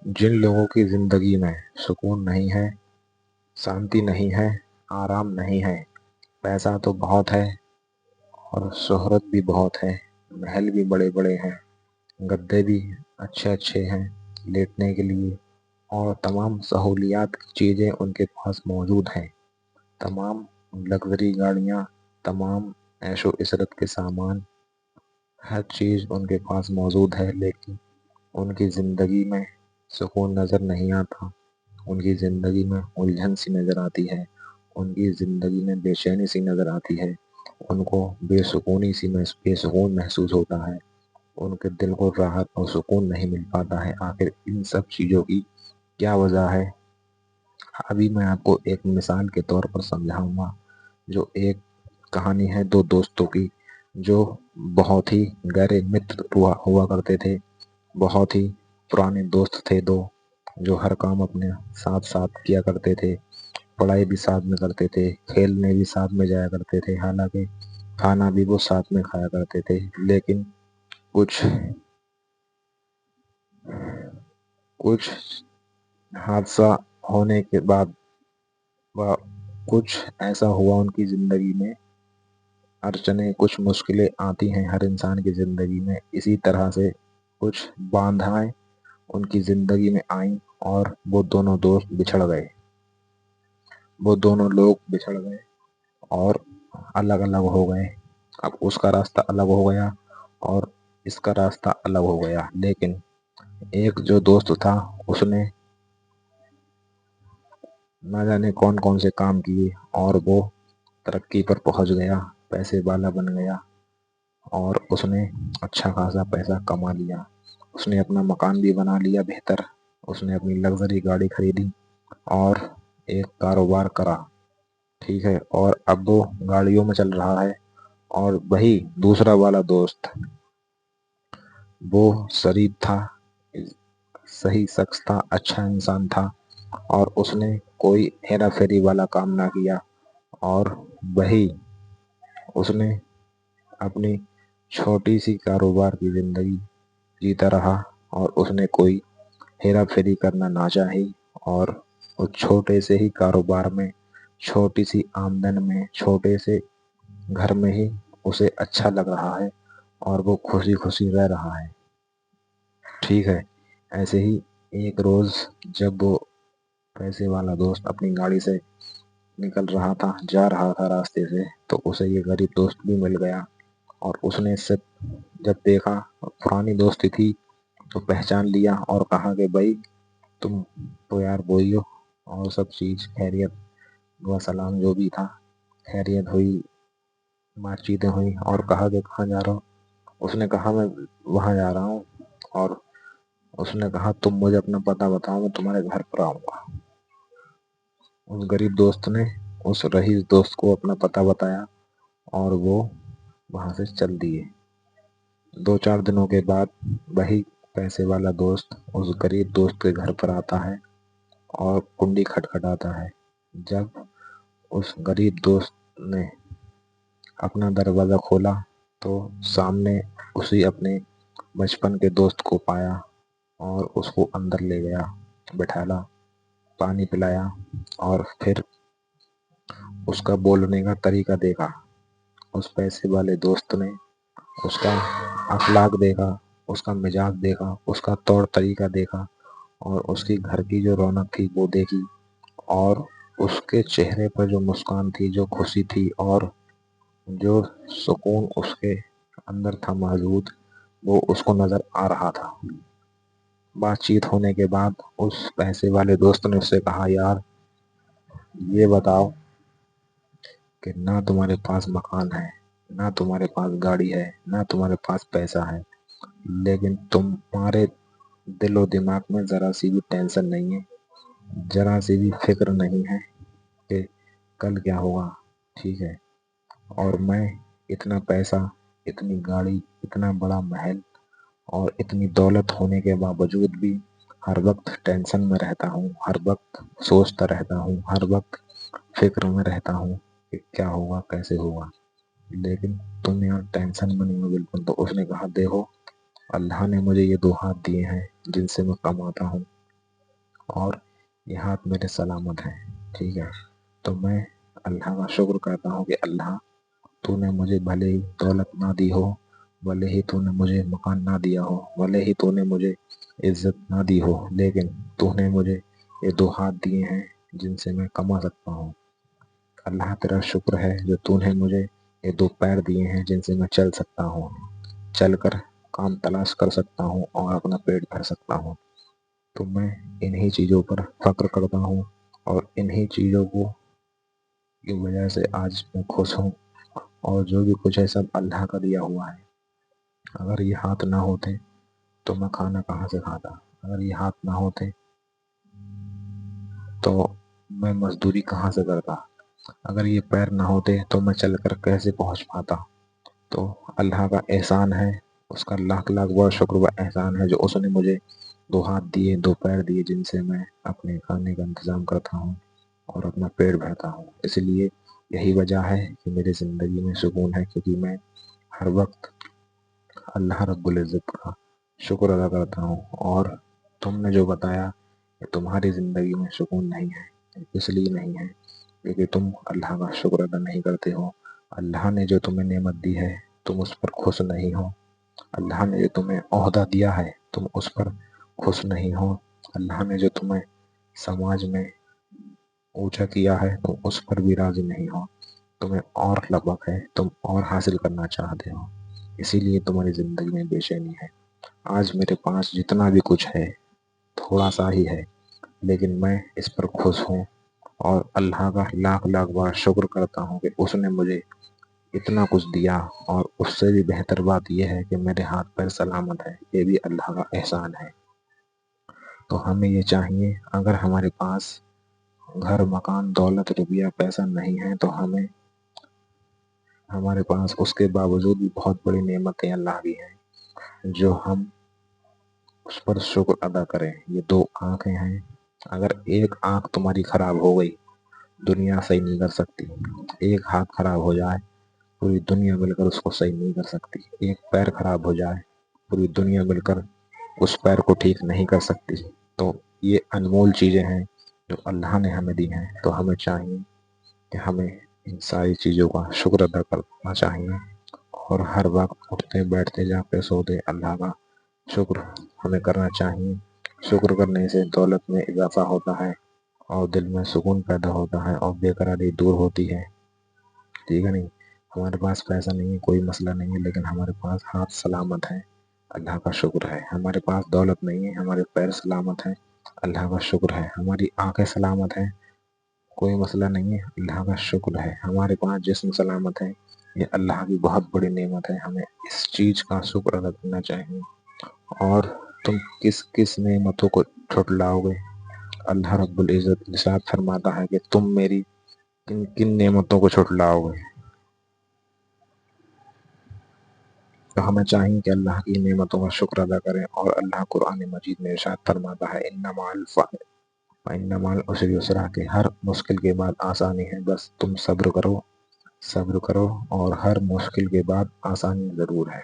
جن لوگوں کی زندگی میں سکون نہیں ہے، شانتی نہیں ہے، آرام نہیں ہے، پیسہ تو بہت ہے اور شہرت بھی بہت ہے، محل بھی بڑے بڑے ہیں، گدے بھی اچھے اچھے ہیں لیٹنے کے لیے، اور تمام سہولیات کی چیزیں ان کے پاس موجود ہیں، تمام لگژری گاڑیاں، تمام عیش و عشرت کے سامان، ہر چیز ان کے پاس موجود ہے، لیکن ان کی زندگی میں سکون نظر نہیں آتا، ان کی زندگی میں الجھن سی نظر آتی ہے، ان کی زندگی میں بے چینی سی نظر آتی ہے، ان کو بے سکون محسوس ہوتا ہے، ان کے دل کو راحت اور سکون نہیں مل پاتا ہے۔ آخر ان سب چیزوں کی کیا وجہ ہے؟ ابھی میں آپ کو ایک مثال کے طور پر سمجھاؤں گا، جو ایک کہانی ہے دو دوستوں کی، جو بہت ہی گہرے متر ہوا کرتے تھے، بہت ہی پرانے دوست تھے دو، جو ہر کام اپنے ساتھ ساتھ کیا کرتے تھے، پڑھائی بھی ساتھ میں کرتے تھے، کھیلنے بھی ساتھ میں جایا کرتے تھے، حالانکہ کھانا بھی وہ ساتھ میں کھایا کرتے تھے، لیکن کچھ حادثہ ہونے کے بعد کچھ ایسا ہوا ان کی زندگی میں، اڑچنیں کچھ مشکلیں آتی ہیں ہر انسان کی زندگی میں، اسی طرح سے کچھ باندھائیں ان کی زندگی میں آئیں اور وہ دونوں دوست بچھڑ گئے، وہ دونوں لوگ بچھڑ گئے اور الگ الگ ہو گئے۔ اب اس کا راستہ الگ ہو گیا اور اس کا راستہ الگ ہو گیا، لیکن ایک جو دوست تھا اس نے نہ جانے کون کون سے کام کیے اور وہ ترقی پر پہنچ گیا، پیسے والا بن گیا، اور اس نے اچھا خاصا پیسہ کما لیا، اس نے اپنا مکان بھی بنا لیا بہتر، اس نے اپنی لگژری گاڑی خریدی اور ایک کاروبار کرا، ٹھیک ہے، اور اب وہ گاڑیوں میں چل رہا ہے، اور وہی دوسرا والا دوست وہ شریف تھا، صحیح شخص تھا، اچھا انسان تھا، اور اس نے کوئی ہیرا پھیری والا کام نہ کیا، اور وہی اس نے اپنی چھوٹی سی کاروبار کی زندگی جیتا رہا، اور اس نے کوئی ہیرا پھیری کرنا نہ چاہی، اور اس چھوٹے سے ہی کاروبار میں، چھوٹی سی آمدن میں، چھوٹے سے گھر میں ہی اسے اچھا لگ رہا ہے اور وہ خوشی خوشی رہ رہا ہے، ٹھیک ہے۔ ایسے ہی ایک روز جب وہ پیسے والا دوست اپنی گاڑی سے نکل رہا تھا، جا رہا تھا راستے سے، تو اسے یہ غریب دوست بھی مل گیا، اور اس نے اس سے جب دیکھا، پرانی دوستی تھی تو پہچان لیا اور کہا کہ بھائی تم تو یار وہی ہو، اور سب چیز خیریت و سلام جو بھی تھا خیریت ہوئی، بات چیتیں ہوئی، اور کہا کہ کہاں جا رہا ہو؟ اس نے کہا میں وہاں جا رہا ہوں، اور اس نے کہا تم مجھے اپنا پتہ بتاؤ، میں تمہارے گھر پر آؤں گا۔ اس غریب دوست نے اس رئیس دوست کو اپنا پتہ بتایا اور وہ وہاں سے چل دیے۔ 2-4 دنوں کے بعد وہی پیسے والا دوست اس غریب دوست کے گھر پر آتا ہے اور کنڈی کھٹکھٹاتا ہے۔ جب اس غریب دوست نے اپنا دروازہ کھولا تو سامنے اسی اپنے بچپن کے دوست کو پایا، اور اس کو اندر لے گیا، بٹھالا، پانی پلایا، اور پھر اس کا بولنے کا طریقہ دیکھا۔ اس پیسے والے دوست نے اس کا اخلاق دیکھا، اس کا مزاج دیکھا، اس کا طور طریقہ دیکھا، اور اس کی گھر کی جو رونق تھی وہ دیکھی، اور اس کے چہرے پر جو مسکان تھی، جو خوشی تھی، اور جو سکون اس کے اندر تھا موجود، وہ اس کو نظر آ رہا تھا۔ بات چیت ہونے کے بعد اس پیسے والے دوست نے اس سے کہا یار یہ بتاؤ کہ نہ تمہارے پاس مکان ہے، نہ تمہارے پاس گاڑی ہے، نہ تمہارے پاس پیسہ ہے، لیکن تمہارے دل و دماغ میں ذرا سی بھی ٹینشن نہیں ہے، ذرا سی بھی فکر نہیں ہے کہ کل کیا ہوگا، ٹھیک ہے، اور میں اتنا پیسہ، اتنی گاڑی، اتنا بڑا محل اور اتنی دولت ہونے کے باوجود بھی ہر وقت ٹینشن میں رہتا ہوں، ہر وقت سوچتا رہتا ہوں، ہر وقت فکر میں رہتا ہوں کہ کیا ہوگا، کیسے ہوگا، لیکن تم یہاں ٹینشن میں نہیں ہو بالکل۔ تو اس نے کہا دیکھو اللہ نے مجھے یہ 2 ہاتھ دیے ہیں جن سے میں کماتا ہوں، اور یہ ہاتھ میرے سلامت ہیں، ٹھیک ہے؟ تو میں اللہ کا شکر کرتا ہوں کہ اللہ تو نے مجھے بھلے ہی دولت نہ دی ہو، بھلے ہی تو نے مجھے مکان نہ دیا ہو، بھلے ہی تو نے مجھے عزت نہ دی ہو، لیکن تو نے مجھے یہ دو ہاتھ دیے ہیں جن سے میں کما سکتا ہوں۔ اللہ تیرا شکر ہے جو تو نے مجھے یہ دو پیر دیے ہیں جن سے میں چل سکتا ہوں، چل کر کام تلاش کر سکتا ہوں اور اپنا پیٹ بھر سکتا ہوں۔ تو میں انہی چیزوں پر فخر کرتا ہوں اور انہی چیزوں کی وجہ سے آج میں خوش ہوں، اور جو بھی کچھ ہے سب اللہ کا دیا ہوا ہے۔ اگر یہ ہاتھ نہ ہوتے تو میں کھانا کہاں سے کھاتا؟ اگر یہ ہاتھ نہ ہوتے تو میں مزدوری کہاں سے کرتا؟ اگر یہ پیر نہ ہوتے تو میں چل کر کیسے پہنچ پاتا؟ تو اللہ کا احسان ہے، اس کا لاکھ لاکھ بڑا شکر و احسان ہے جو اس نے مجھے دو ہاتھ دیے، دو پیر دیے جن سے میں اپنے کھانے کا انتظام کرتا ہوں اور اپنا پیٹ بھرتا ہوں۔ اس لیے یہی وجہ ہے کہ میری زندگی میں سکون ہے، کیونکہ میں ہر وقت اللہ رب العزت کا شکر ادا کرتا ہوں۔ اور تم نے جو بتایا کہ تمہاری زندگی میں سکون نہیں ہے، اس لیے نہیں ہے کیونکہ تم اللہ کا شکر ادا نہیں کرتے ہو۔ اللہ نے جو تمہیں نعمت دی ہے تم اس پر خوش نہیں ہو، اللہ نے جو تمہیں عہدہ دیا ہے تم اس پر خوش نہیں ہو، اللہ نے جو تمہیں سماج میں اونچا کیا ہے تم اس پر بھی راضی نہیں ہو، تمہیں اور لبق ہے، تم اور حاصل کرنا چاہتے ہو، اسی لیے تمہاری زندگی میں بے چینی ہے۔ آج میرے پاس جتنا بھی کچھ ہے تھوڑا سا ہی ہے، لیکن میں اس پر خوش ہوں اور اللہ کا لاکھ لاکھ بار شکر کرتا ہوں کہ اس نے مجھے اتنا کچھ دیا، اور اس سے بھی بہتر بات یہ ہے کہ میرے ہاتھ پیر سلامت ہے، یہ بھی اللہ کا احسان ہے۔ تو ہمیں یہ چاہیے اگر ہمارے پاس گھر مکان دولت روپیہ پیسہ نہیں ہے تو ہمارے پاس اس کے باوجود بھی بہت بڑی نعمتیں اللہ کی ہیں جو ہم اس پر شکر ادا کریں۔ یہ دو آنکھیں ہیں، اگر ایک آنکھ تمہاری خراب ہو گئی دنیا صحیح نہیں کر سکتی، ایک ہاتھ خراب ہو جائے پوری دنیا مل کر اس کو صحیح نہیں کر سکتی، ایک پیر خراب ہو جائے پوری دنیا مل کر اس پیر کو ٹھیک نہیں کر سکتی۔ تو یہ انمول چیزیں ہیں جو اللہ نے ہمیں دی ہیں، تو ہمیں چاہیے کہ ہمیں ان ساری چیزوں کا شکر ادا کرنا چاہیے، اور ہر وقت اٹھتے بیٹھتے جاگتے سوتے اللہ کا شکر ہمیں کرنا چاہیے۔ شکر کرنے سے دولت میں اضافہ ہوتا ہے اور دل میں سکون پیدا ہوتا ہے اور بے قراری دور ہوتی ہے، ٹھیک ہے نہیں؟ ہمارے پاس پیسہ نہیں ہے کوئی مسئلہ نہیں ہے، لیکن ہمارے پاس ہاتھ سلامت ہے، اللہ کا شکر ہے۔ ہمارے پاس دولت نہیں ہے، ہمارے پیر سلامت ہیں، اللہ کا شکر ہے۔ ہماری آنکھیں سلامت ہیں، کوئی مسئلہ نہیں ہے، اللہ کا شکر ہے۔ ہمارے پاس جسم سلامت ہے، یہ اللہ کی بہت بڑی نعمت ہے، ہمیں اس چیز کا شکر ادا کرنا چاہیے۔ اور تم کس کس نعمتوں کو جھٹلاؤ گے؟ اللہ رب العزت ارشاد فرماتا ہے کہ تم میری کن کن نعمتوں کو جھٹلاؤ گے؟ تو ہمیں چاہیے کہ اللہ کی نعمتوں کا شکر ادا کریں، اور اللہ قرآن مجید میں ارشاد فرماتا ہے ان مع العسر یسرا، کہ ہر مشکل کے بعد آسانی ہے، بس تم صبر کرو، صبر کرو، اور ہر مشکل کے بعد آسانی ضرور ہے۔